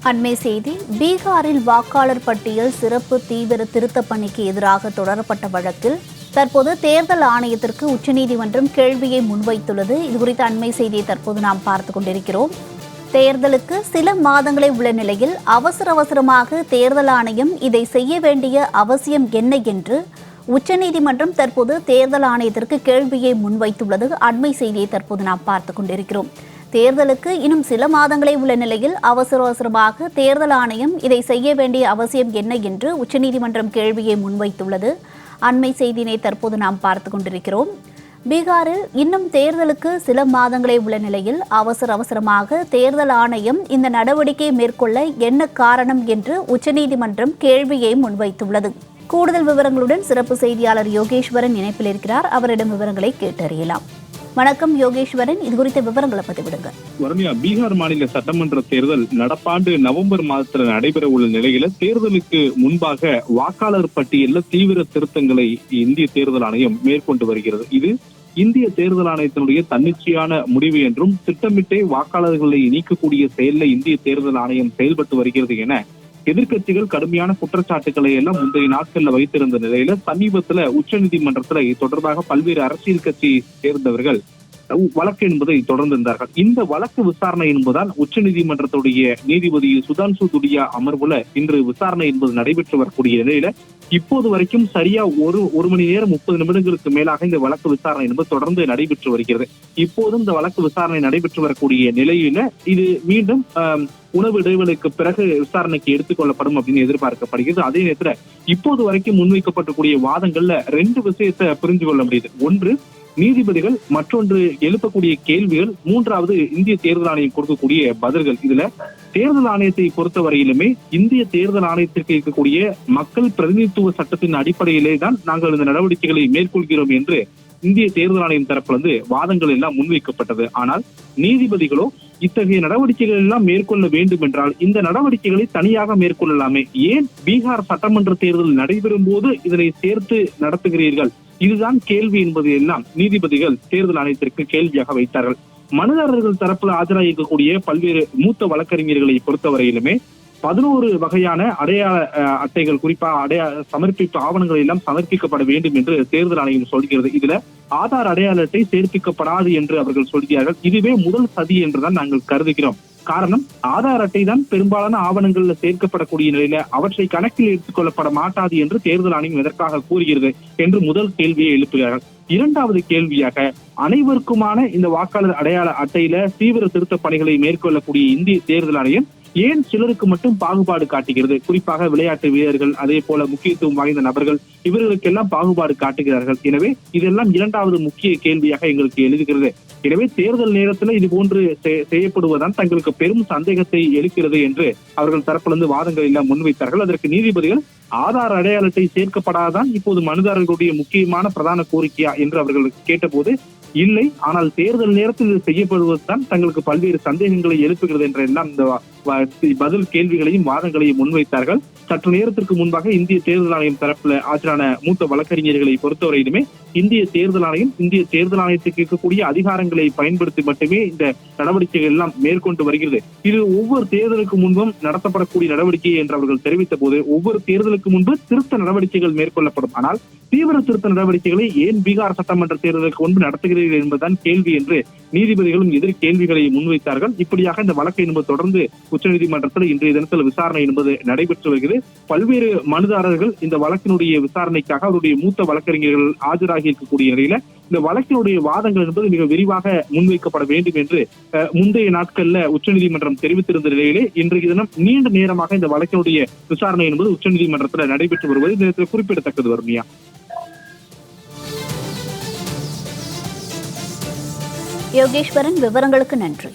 அண்மை செய்தி. பீகாரில் வாக்காளர் பட்டியல் சிறப்பு தீவிர திருத்தப் பணிக்கு எதிராக தொடரப்பட்ட வழக்கில் தற்போது தேர்தல் ஆணையத்திற்கு உச்சநீதிமன்றம் கேள்வியை முன்வைத்துள்ளது. இதுகுறித்த அண்மை செய்தியை தற்போது நாம் பார்த்துக் கொண்டிருக்கிறோம். தேர்தலுக்கு சில மாதங்களே உள்ள நிலையில் அவசரமாக தேர்தல் ஆணையம் இதை செய்ய வேண்டிய அவசியம் என்ன என்று உச்சநீதிமன்றம் தற்போது தேர்தல் ஆணையத்திற்கு கேள்வியை முன்வைத்துள்ளது. அண்மை செய்தியை தற்போது நாம் பார்த்துக் கொண்டிருக்கிறோம். தேர்தலுக்கு இன்னும் சில மாதங்களே உள்ள நிலையில் அவசரமாக தேர்தல் ஆணையம் இதை செய்ய வேண்டிய அவசியம் என்ன என்று உச்சநீதிமன்றம் கேள்வியை முன்வைத்துள்ளது. அண்மை செய்தியினை தற்போது நாம் பார்த்துக் கொண்டிருக்கிறோம். பீகாரில் இன்னும் தேர்தலுக்கு சில மாதங்களே உள்ள நிலையில் அவசரமாக தேர்தல் ஆணையம் இந்த நடவடிக்கையை மேற்கொள்ள என்ன காரணம் என்று உச்சநீதிமன்றம் கேள்வியை முன்வைத்துள்ளது. கூடுதல் விவரங்களுடன் சிறப்பு செய்தியாளர் யோகேஸ்வரன் இணைப்பில் இருக்கிறார். அவரிடம் விவரங்களை கேட்டறியலாம். வணக்கம் யோகேஸ்வரன், இது குறித்த விவரங்களை பதிவிடுங்க. வரணியா, பீகார் மாநில சட்டமன்ற தேர்தல் நடப்பாண்டு நவம்பர் மாதத்தில் நடைபெற உள்ள நிலையில தேர்தலுக்கு முன்பாக வாக்காளர் பட்டியலில் தீவிர திருத்தங்களை இந்திய தேர்தல் ஆணையம் மேற்கொண்டு வருகிறது. இது இந்திய தேர்தல் ஆணையத்தினுடைய தன்னிச்சையான முடிவு என்றும் திட்டமிட்டே வாக்காளர்களை நீக்கக்கூடிய செயலில் இந்திய தேர்தல் ஆணையம் செயல்பட்டு வருகிறது என எதிர்கட்சிகள் கடுமையான குற்றச்சாட்டுகளை எல்லாம் முந்தைய நாட்கள்ல வைத்திருந்த நிலையில சமீபத்துல உச்சநீதிமன்றத்துல இது தொடர்பாக பல்வேறு அரசியல் கட்சியை சேர்ந்தவர்கள் வழக்கு என்பதை தொடர்ந்திருந்தார்கள். இந்த வழக்கு விசாரணை என்பதால் உச்சநீதிமன்றத்துடைய நீதிபதி சுதான்சு துடியா அமர்வுல இன்று விசாரணை என்பது நடைபெற்று வரக்கூடிய நிலையில இப்போது வரைக்கும் சரியா ஒரு மணி நேரம் 30 நிமிடங்களுக்கு மேலாக இந்த வழக்கு விசாரணை என்பது தொடர்ந்து நடைபெற்று வருகிறது. இப்போதும் இந்த வழக்கு விசாரணை நடைபெற்று வரக்கூடிய நிலையில இது மீண்டும் உணவு இடைவெளிக்கு பிறகு விசாரணைக்கு எடுத்துக் கொள்ளப்படும் அப்படின்னு எதிர்பார்க்கப்படுகிறது. அதே நேரத்துல இப்போது வரைக்கும் முன்வைக்கப்பட்டக்கூடிய வாதங்கள்ல 2 விஷயத்தை புரிஞ்சு கொள்ள முடியுது. ஒன்று, நீதிபதிகள், மற்றொன்று எழுப்பக்கூடிய கேள்விகள், மூன்றாவது இந்திய தேர்தல் ஆணையம் கொடுக்கக்கூடிய பதில்கள். இதுல தேர்தல் ஆணையத்தை பொறுத்தவரையிலுமே இந்திய தேர்தல் ஆணையத்திற்கு இருக்கக்கூடிய மக்கள் பிரதிநிதித்துவ சட்டத்தின் அடிப்படையிலே தான் நாங்கள் இந்த நடவடிக்கைகளை மேற்கொள்கிறோம் என்று இந்திய தேர்தல் ஆணையம் தரப்பிலிருந்து வாதங்கள் எல்லாம் முன்வைக்கப்பட்டது. ஆனால் நீதிபதிகளோ இத்தகைய நடவடிக்கைகள் எல்லாம் மேற்கொள்ள வேண்டும் என்றால் இந்த நடவடிக்கைகளை தனியாக மேற்கொள்ளலாமே, ஏன் பீகார் சட்டமன்ற தேர்தல் நடைபெறும் போது இதனை சேர்த்து நடத்துகிறீர்கள்? இதுதான் கேள்வி என்பது எல்லாம் நீதிபதிகள் தேர்தல் ஆணையத்திற்கு கேள்வியாக வைத்தார்கள். மனுதாரர்கள் தரப்புல ஆஜராகக்கூடிய பல்வேறு மூத்த வழக்கறிஞர்களை பொறுத்தவரையிலுமே 11 வகையான அடையாள அட்டைகள், குறிப்பா சமர்ப்பிப்பு ஆவணங்கள் எல்லாம் சமர்ப்பிக்கப்பட வேண்டும் என்று தேர்தல் ஆணையம் சொல்கிறது. இதுல ஆதார் அடையாள அட்டை சேர்ப்பிக்கப்படாது என்று அவர்கள் சொல்கிறார்கள். இதுவே முதல் சதி என்றுதான் நாங்கள் கருதுகிறோம். காரணம், ஆதார் அட்டை தான் பெரும்பாலான ஆவணங்கள்ல சேர்க்கப்படக்கூடிய நிலையில அவற்றை கணக்கில் எடுத்துக் கொள்ளப்பட மாட்டாது என்று தேர்தல் ஆணையம் எதற்காக கூறுகிறது என்று முதல் கேள்வியை எழுப்புகிறார்கள். இரண்டாவது கேள்வியாக, அனைவருக்குமான இந்த வாக்காளர் அடையாள அட்டையில தீவிர திருத்த பணிகளை மேற்கொள்ளக்கூடிய இந்திய தேர்தல் ஆணையம் ஏன் சிலருக்கு மட்டும் பாகுபாடு காட்டுகிறது? குறிப்பாக விளையாட்டு வீரர்கள், அதே போல முக்கியத்துவம் வாய்ந்த நபர்கள், இவர்களுக்கெல்லாம் பாகுபாடு காட்டுகிறார்கள். எனவே இதெல்லாம் இரண்டாவது முக்கிய கேள்வியாக எங்களுக்கு எழுதுகிறது. எனவே தேர்தல் நேரத்தில் இது போன்று செய்யப்படுவதுதான் தங்களுக்கு பெரும் சந்தேகத்தை எழுக்கிறது என்று அவர்கள் தரப்பிலிருந்து வாதங்கள் எல்லாம் முன்வைத்தார்கள். அதற்கு நீதிபதிகள் ஆதார் அடையாள அட்டை சேர்க்கப்படாதான் இப்போது மனுதாரர்களுடைய முக்கியமான பிரதான கோரிக்கையா என்று அவர்கள் கேட்டபோது இல்லை, ஆனால் தேர்தல் நேரத்தில் இது செய்யப்படுவதுதான் தங்களுக்கு பல்வேறு சந்தேகங்களை எழுப்புகிறது என்ற எல்லாம் இந்த பதில் கேள்விகளையும் வாதங்களையும் முன்வைத்தார்கள். சற்று நேரத்திற்கு முன்பாக இந்திய தேர்தல் ஆணையம் தரப்புல ஆஜரான மூத்த வழக்கறிஞர்களை பொறுத்தவரையிலுமே இந்திய தேர்தல் ஆணையத்துக்கு இருக்கக்கூடிய அதிகாரங்களை பயன்படுத்தி மட்டுமே இந்த நடவடிக்கைகள் எல்லாம் மேற்கொண்டு வருகிறது. இது ஒவ்வொரு தேர்தலுக்கு முன்பும் நடத்தப்படக்கூடிய நடவடிக்கை என்று அவர்கள் தெரிவித்த போது ஒவ்வொரு தேர்தலுக்கு முன்பு திருத்த நடவடிக்கைகள் மேற்கொள்ளப்படும். ஆனால் தீவிர திருத்த நடவடிக்கைகளை ஏன் பீகார் சட்டமன்ற தேர்தலுக்கு முன்பு நடத்துகிறீர்கள் என்பதுதான் கேள்வி என்று நீதிபதிகளும் எதிர் கேள்விகளை முன்வைத்தார்கள். இப்படியாக இந்த வழக்கை என்பது தொடர்ந்து உச்சநீதிமன்றத்தில் இன்றைய தினத்தில் விசாரணை என்பது நடைபெற்று வருகிறது. பல்வேறு மனுதாரர்கள் இந்த வழக்கினுடைய விசாரணைக்காக அவருடைய மூத்த வழக்கறிஞர்கள் ஆஜராகி இருக்கக்கூடிய நிலையில இந்த வழக்கினுடைய வாதங்கள் என்பது மிக விரிவாக முன்வைக்கப்பட வேண்டும் என்று முந்தைய நாட்கள்ல உச்சநீதிமன்றம் தெரிவித்திருந்த நிலையிலே இன்றைய தினம் நீண்ட நேரமாக இந்த வழக்கினுடைய விசாரணை என்பது உச்சநீதிமன்றத்தில் நடைபெற்று வருவது இந்த குறிப்பிடத்தக்கது. வருமியா, யோகேஸ்வரன், விவரங்களுக்கு நன்றி.